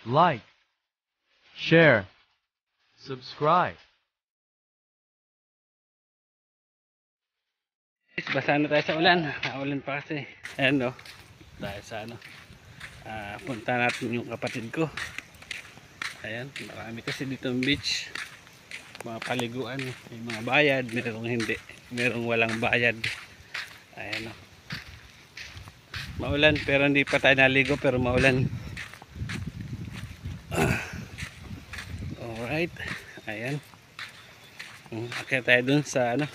like, share, subscribe. Basa na tayo sa ulan. Ulan pa kasi. Ayan o. Dahil sa ano. Punta natin yung kapatid ko. Ayan. Marami kasi dito ang beach. Mga paliguan. May mga bayad. Merong hindi. Merong walang bayad. Ayan o. Maulan pero hindi pa tayo naligo pero maulan. Alright. Ayan. Akyat tayo dun sa ano.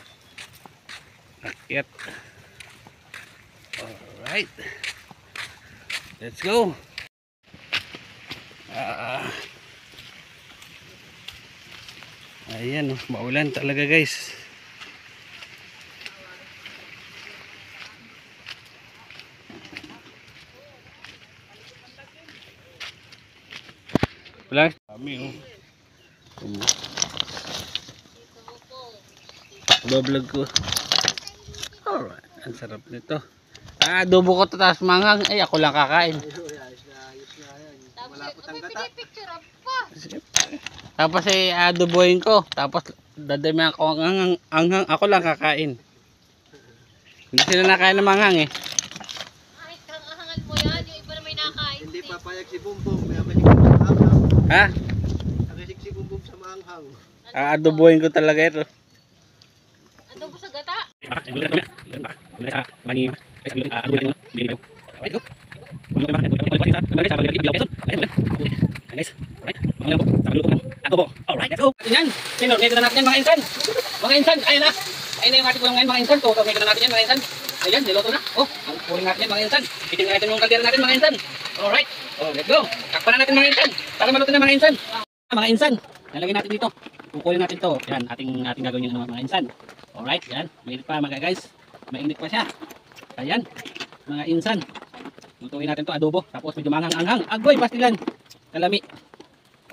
Akyat. Alright. Let's go. Ayan, maulan talaga guys. Wala kami vlog ko. Alright, ang sarap nito. Adobo ko to tapos manghang. Ay, ako lang kakain. Tapos adobohin ko. Tapos dadami ako anghang. Ako lang kakain. Hindi sila nakain ng manghang eh. Ay, hangal mo yan. Yung iba na may nakain. Hindi papayag si Bumbong. May amalik sa maanghang. Ha? Nakisik si Bumbong sa maanghang. Adobohin ko talaga ito. Adobo sa gata. Alright, let's go. Yan, sinornate na natin yan mga insan. Mga insan, ayun na. Ayun na yung ating ngayon mga insan. Tutornate na natin yan mga insan. Ayan, niloto na. Oh, ang puling natin yan mga insan. Itin natin yung kaldera natin mga insan. Alright, oh, let's go. Takpan na natin mga insan. Para maluto na mga insan. Mga insan, nalagyan natin dito. Kukulin natin to. Yan, ating gagawin yung mga insan. Alright, yan. Mainit pa mga guys. Mainit pa siya. Ayan, mga insan. Lutuin natin to adobo. Tapos medyo manghang-anghang. Agoy, pastilan. Kalami.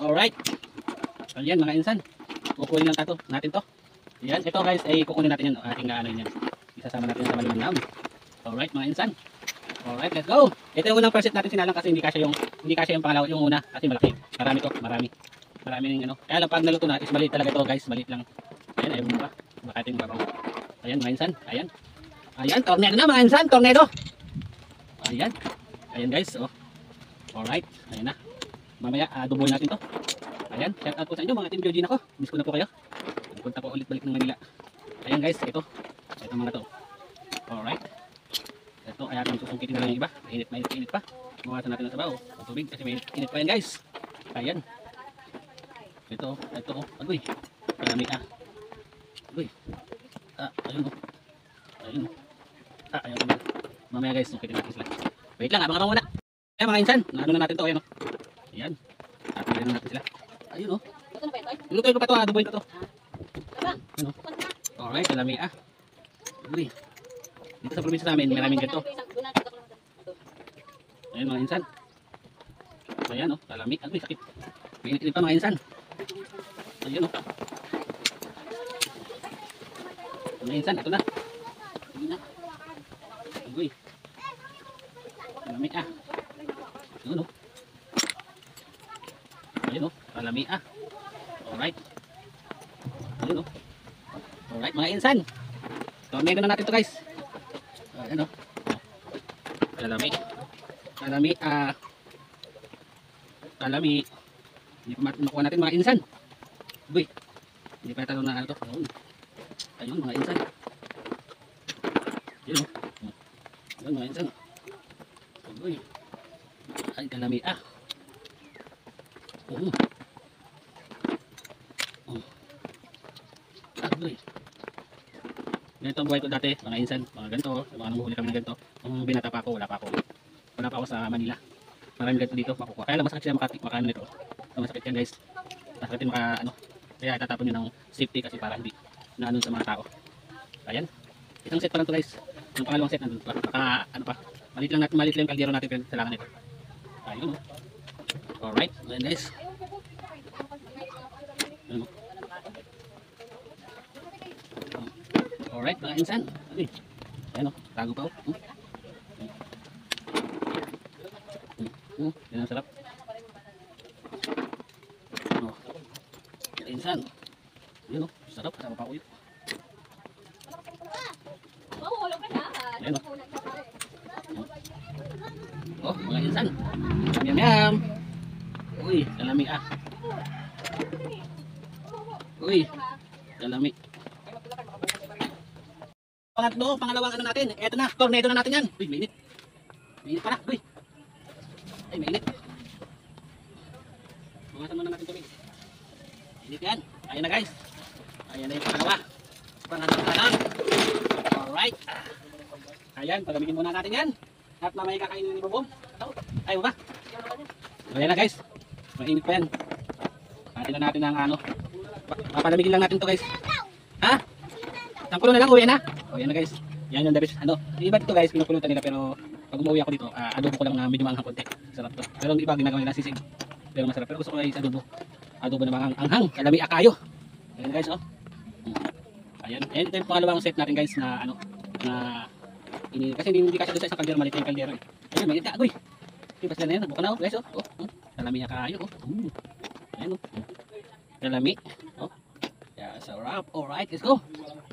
Alright. Ayan mga insan. Kukulin lang natin to. Ayan, ito guys ay kukunin natin yan. Ating ano yan. Isasama natin sa malamang. Alright mga insan. Alright, let's go. Ito yung unang first set natin sinalang kasi hindi kasya yung pangalawa, yung una kasi malaki. Marami to, marami. Marami ning ano. Kaya lang pag naluto na is maliit talaga ito guys, maliit lang. Ayan, ayaw mo pa. Baka ating babaw. Ayan mga insan, ayan. Ayan, tornado na mga insan, tornado. Ayan. Ayan guys, oh. Alright, ayan na. Mamaya adobohin natin to. Ayan, shout out po sa inyo mga team Georgina ko. Miss ko na po kayo. Punta po ulit balik ng Manila. Ayan guys, ito. Ito mga to. Alright. Ito ay ating susungkitin na lang yung iba. Mainit pa. Bukasan natin ng sabaw. Ang tubig kasi may init pa yan guys. Ayan. Ito. Agoy. Marami ka. Agoy. Ayun o. Ayun o. Ayun o. Mamaya guys, sungkitin natin sila. Wait lang, abangan muna. Ayan mga insan. Ano na natin to. Ayan o. Ayan. Ayan na natin sila. Ayun o. Lutuin ko pa to. Adobohin ko to. Ayun o. Alright, marami Agoy. Dito sa probinsya namin, maraming ganito. Ayan mga insan. Ayan o, kalami. Agoy, sakit. Mainit pa mga insan. Ayan o. Mga insan, ito na. Ayan na. Agoy. Kalami Ayan o. Ayan o, kalami Alright. Ayan o. Alright mga insan. Tornado na natin to guys. Ayan o. Kalami. Kalami. Hindi pa makuha natin mga insan. Uy. Hindi pa natin na ano to. Ayun mga insan. Ayun o. Ayun mga insan. Uy. Ay kalami Uy. Ganito ang buhay ko dati, mga insan, mga ganito, mga nanguhuli kami ng ganito. Nung binata pa ako, wala pa ako sa Manila. Maraming ganito dito, makukuha. Kaya lang masakit siya makaano nito. Masakit yan guys. Masakit din kaya itatapon nyo ng safety kasi para hindi na sa mga tao. Ayan. Isang set pa lang to guys. Yung pangalawang set nandun pa. Malit lang yung kaldero natin sa langan nito. Ayun o. Alright, ayan guys. Ayun o. Alright mga insan. Ayan o, tago pa o. Yan ang sarap. insan. Ayan o, sarap, kasama pa uyo. Ayan o. Oh, mga insan. Yum, yum. Uy, salami ah. Uy, salami. Pangatlo, pangalawang ano natin. Eto na, tornado na natin yan. Uy, mainit. Mainit pala, uy. Ay, mainit. Bukasan muna natin tubig. Mainit yan. Ayan na guys. Ayan na yung pangalawa. Pangalawang lang. Alright. Ayan, pagamitin muna natin yan. At mamaya kakainin ni Bobom. Ay, ba? Ayan na guys. Mainit pa yan. Atin na natin ang ano. Papalamigin lang natin to guys. Ha? Tangkulo na lang, uwi na. O yan na guys. Yan yung dabis. Ano, yung iba dito guys, pinupulutan nila pero pag umuwi ako dito, adobo ko lang na medyo maanghang konti. Sarap to. Pero yung iba ginagawa nila sisig. Pero masarap. Pero gusto ko guys adobo. Adobo na maanghang. Kalami akayo. Ayan guys, oh. Ayan. Ayan, ito yung pangalawang set natin guys na ano, na kasi hindi kasi doon sa isang kaldero, maliit yung kaldero eh. Ayun, mainit ka, agoy. Diba sila na yan, buka na guys, oh. Kalami akayo, oh. Ayan, oh. Kalami, oh. Yeah, sarap. Alright, let's go.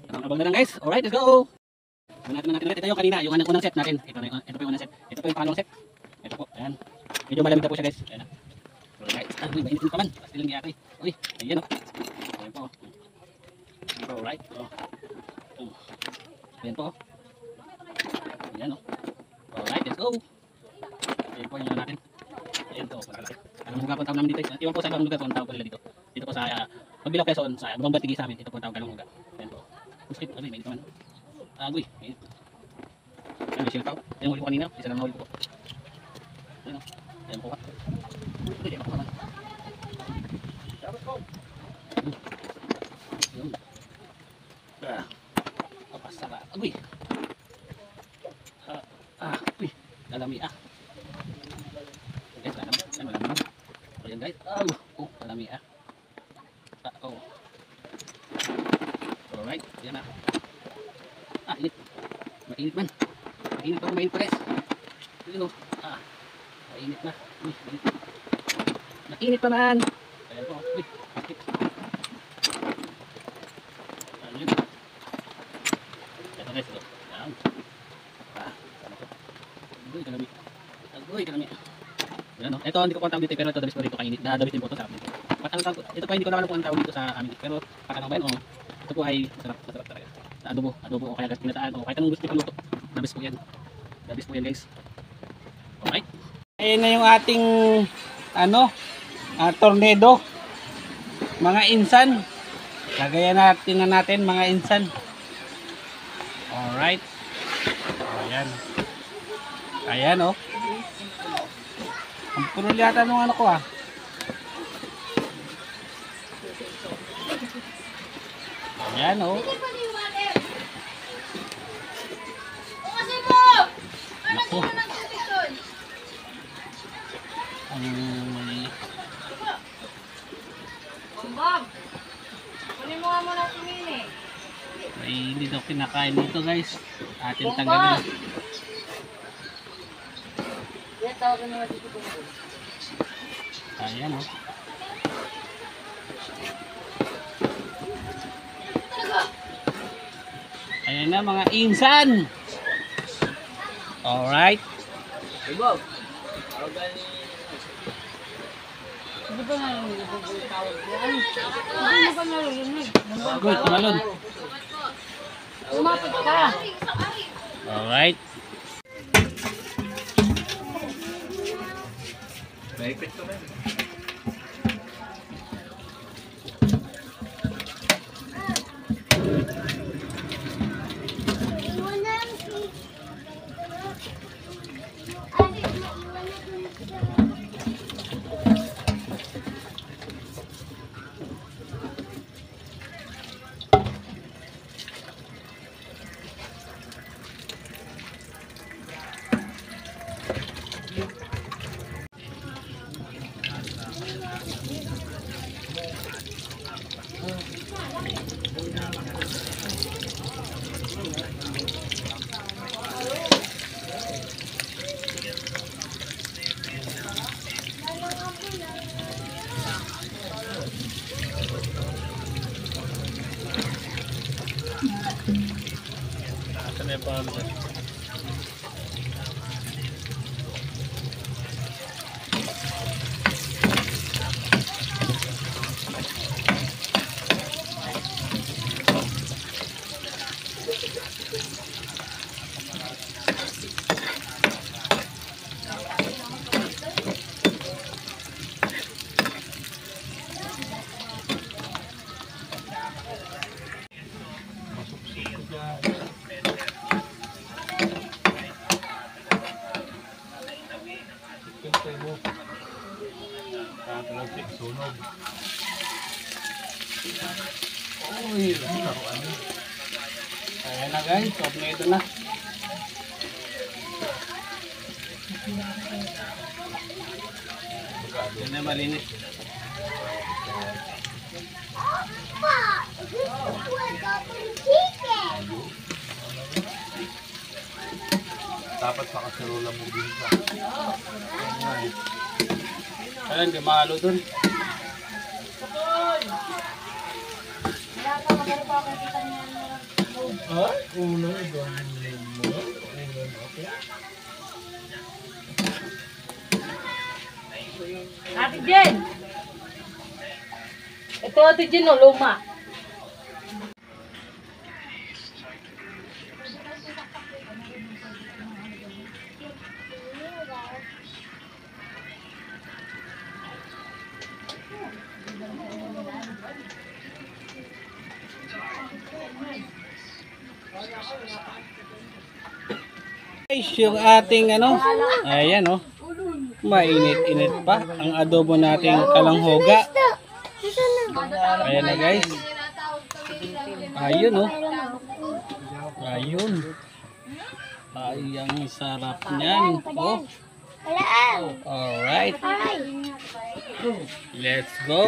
Abang na lang guys. Alright, let's go. Natin ulit. Ito yung kanina, yung unang set natin. Ito po yung unang set. Ito po yung pangalawang set. Ito po, ayan. Medyo malamig na po siya guys. Ayan na. Alright. Uy, mainit din pa man. Pasti lang yata eh. Uy, ayan o. Ayan po. Alright. Ayan po. Ayan o. Alright, let's go. Ayan po yung natin. Ayan po. Anong lugar po ang tawag namin dito? Iwan po sa ibang lugar po ang tawag po nila dito. Dito po sa Pagbilaw Quezon, sa Bagong Batigi sa amin. Ito po ang tawag ganong lugar. Ayan po. Muskit. Uy, mainit naman. Agoy. Mainit. Ayan, may silpaw. Ayan, huli ko kanina. Isa lang na huli ko po. Ayan o. Ayan po ka. Ayan po ka man. Ayan. Kapasara. Agoy. Uy. Lalami ah. Guys, lalami. Ayan, lalami naman. Ayan guys. Oh, lalami ah. Oh. Alright. Ayan na. Init. Mainit man. Mainit pa, mainit pa guys. Ayan o. Mainit na. Uy, mainit. Mainit pa man. Ayan po. Uy, mainit. Ayan. Ito guys, ito. Ayan. Sana po. Agoy, kalami. Agoy, kalami. Ayan o. Ito, hindi ko po ang tawag dito, pero ito, dabis ko rito kainit. Dabis din po ito sa amin. Ito pa, hindi ko naman alam kung ang tawag dito sa amin. Pero, pakatang ba yan o. Ito po ay masarap talaga. Adobo o kaya pinataan o kahit anong gusto nyo luto. Dabis po yan. Dabis po yan guys. Alright. Ayan na yung ating tornado. Mga insan. Lagayan natin mga insan. Alright. Ayan. Ayan o. Ang puro yata nung ano ko ah. Ayan o. Ako. Bob, kunin mo nga muna si Mini. Ay, hindi daw kinakain dito guys. Atin tanggalin. Yan, tawagan naman dito po. Ayan o. Ayan na mga insan. Alright. Bob. Hindi ba narinig yung tawag yan? Hindi ba narinig? Good, tumalon. Lumapit ka. Alright. Maipit ka man. Ayan na guys, kompleto na. Yan na malinis. Dapat pakasarula mo din sa. Ayan, di mahalo dun. Ate Jen! Ito Ate Jen, oh, luma. Guys, yung ating ano, ayan oh, mainit-init pa ang adobo nating kalanghoga. Ayan na guys. Ayun oh. Ayun. Ay, ang sarap niyan. Oh. Alright. Let's go.